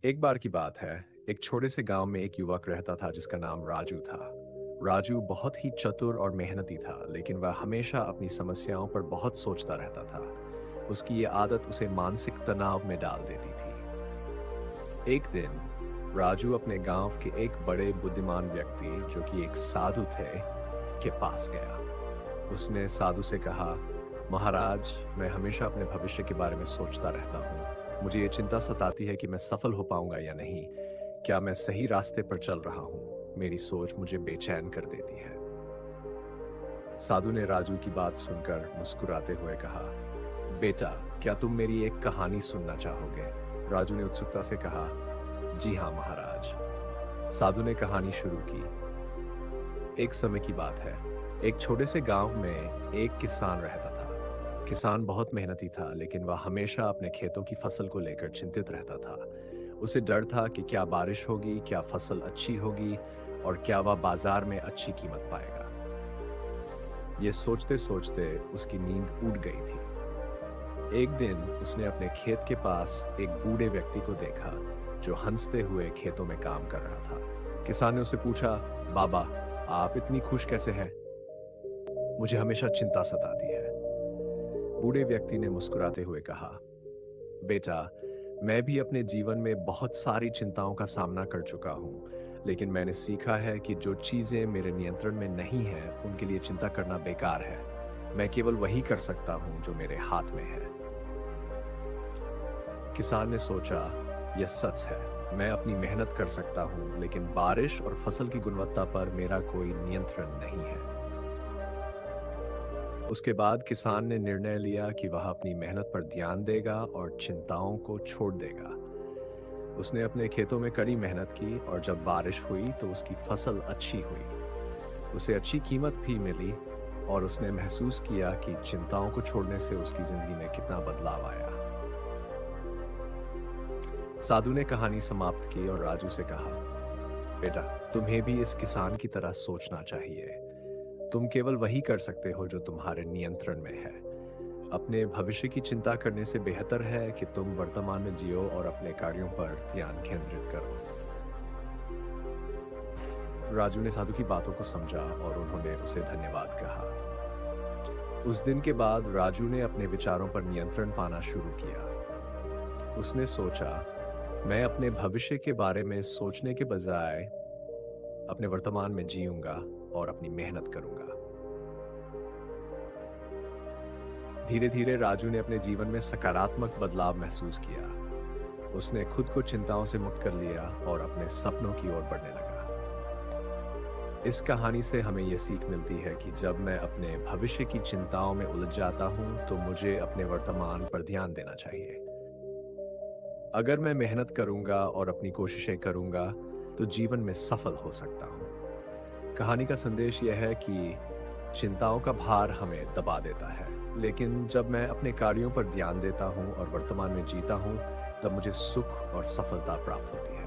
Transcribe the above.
एक बार की बात है, एक छोटे से गांव में एक युवक रहता था जिसका नाम राजू था। राजू बहुत ही चतुर और मेहनती था, लेकिन वह हमेशा अपनी समस्याओं पर बहुत सोचता रहता था। उसकी ये आदत उसे मानसिक तनाव में डाल देती थी। एक दिन राजू अपने गांव के एक बड़े बुद्धिमान व्यक्ति, जो कि एक साधु थे, के पास गया। उसने साधु से कहा, महाराज, मैं हमेशा अपने भविष्य के बारे में सोचता रहता हूँ। मुझे ये चिंता सताती है कि मैं सफल हो पाऊंगा या नहीं। क्या मैं सही रास्ते पर चल रहा हूँ? मेरी सोच मुझे बेचैन कर देती है। साधु ने राजू की बात सुनकर मुस्कुराते हुए कहा, बेटा, क्या तुम मेरी एक कहानी सुनना चाहोगे? राजू ने उत्सुकता से कहा, जी हाँ महाराज। साधु ने कहानी शुरू की। एक समय की बात है। एक छोटे से गांव में एक किसान रहता था। किसान बहुत मेहनती था, लेकिन वह हमेशा अपने खेतों की फसल को लेकर चिंतित रहता था। उसे डर था कि क्या बारिश होगी, क्या फसल अच्छी होगी, और क्या वह बाजार में अच्छी कीमत पाएगा। ये सोचते सोचते उसकी नींद उड़ गई थी। एक दिन उसने अपने खेत के पास एक बूढ़े व्यक्ति को देखा, जो हंसते हुए खेतों में काम कर रहा था। किसान ने उससे पूछा, बाबा, आप इतनी खुश कैसे हैं? मुझे हमेशा चिंता सताती है। बूढ़े व्यक्ति ने मुस्कुराते हुए कहा, बेटा, मैं भी अपने जीवन में बहुत सारी चिंताओं का सामना कर चुका हूँ, लेकिन मैंने सीखा है कि जो चीजें मेरे नियंत्रण में नहीं है, उनके लिए चिंता करना बेकार है। मैं केवल वही कर सकता हूँ जो मेरे हाथ में है। किसान ने सोचा, यह सच है। मैं अपनी मेहनत कर सकता हूँ, लेकिन बारिश और फसल की गुणवत्ता पर मेरा कोई नियंत्रण नहीं है। उसके बाद किसान ने निर्णय लिया कि वह अपनी मेहनत पर ध्यान देगा और चिंताओं को छोड़ देगा। उसने अपने खेतों में कड़ी मेहनत की, और जब बारिश हुई तो उसकी फसल अच्छी हुई। उसे अच्छी कीमत भी मिली, और उसने महसूस किया कि चिंताओं को छोड़ने से उसकी जिंदगी में कितना बदलाव आया। साधु ने कहानी समाप्त की और राजू से कहा, बेटा, तुम्हें भी इस किसान की तरह सोचना चाहिए। तुम केवल वही कर सकते हो जो तुम्हारे नियंत्रण में है। अपने भविष्य की चिंता करने से बेहतर है कि तुम वर्तमान में जियो और अपने कार्यों पर ध्यान केंद्रित करो। राजू ने साधु की बातों को समझा और उन्होंने उसे धन्यवाद कहा। उस दिन के बाद राजू ने अपने विचारों पर नियंत्रण पाना शुरू किया। उसने सोचा, मैं अपने भविष्य के बारे में सोचने के बजाय अपने वर्तमान में जीऊंगा और अपनी मेहनत करूंगा। धीरे धीरे राजू ने अपने जीवन में सकारात्मक बदलाव महसूस किया। उसने खुद को चिंताओं से मुक्त कर लिया और अपने सपनों की ओर बढ़ने लगा। इस कहानी से हमें यह सीख मिलती है कि जब मैं अपने भविष्य की चिंताओं में उलझ जाता हूं, तो मुझे अपने वर्तमान पर ध्यान देना चाहिए। अगर मैं मेहनत करूंगा और अपनी कोशिशें करूंगा, तो जीवन में सफल हो सकता हूं। कहानी का संदेश यह है कि चिंताओं का भार हमें दबा देता है, लेकिन जब मैं अपने कार्यों पर ध्यान देता हूं और वर्तमान में जीता हूं, तब मुझे सुख और सफलता प्राप्त होती है।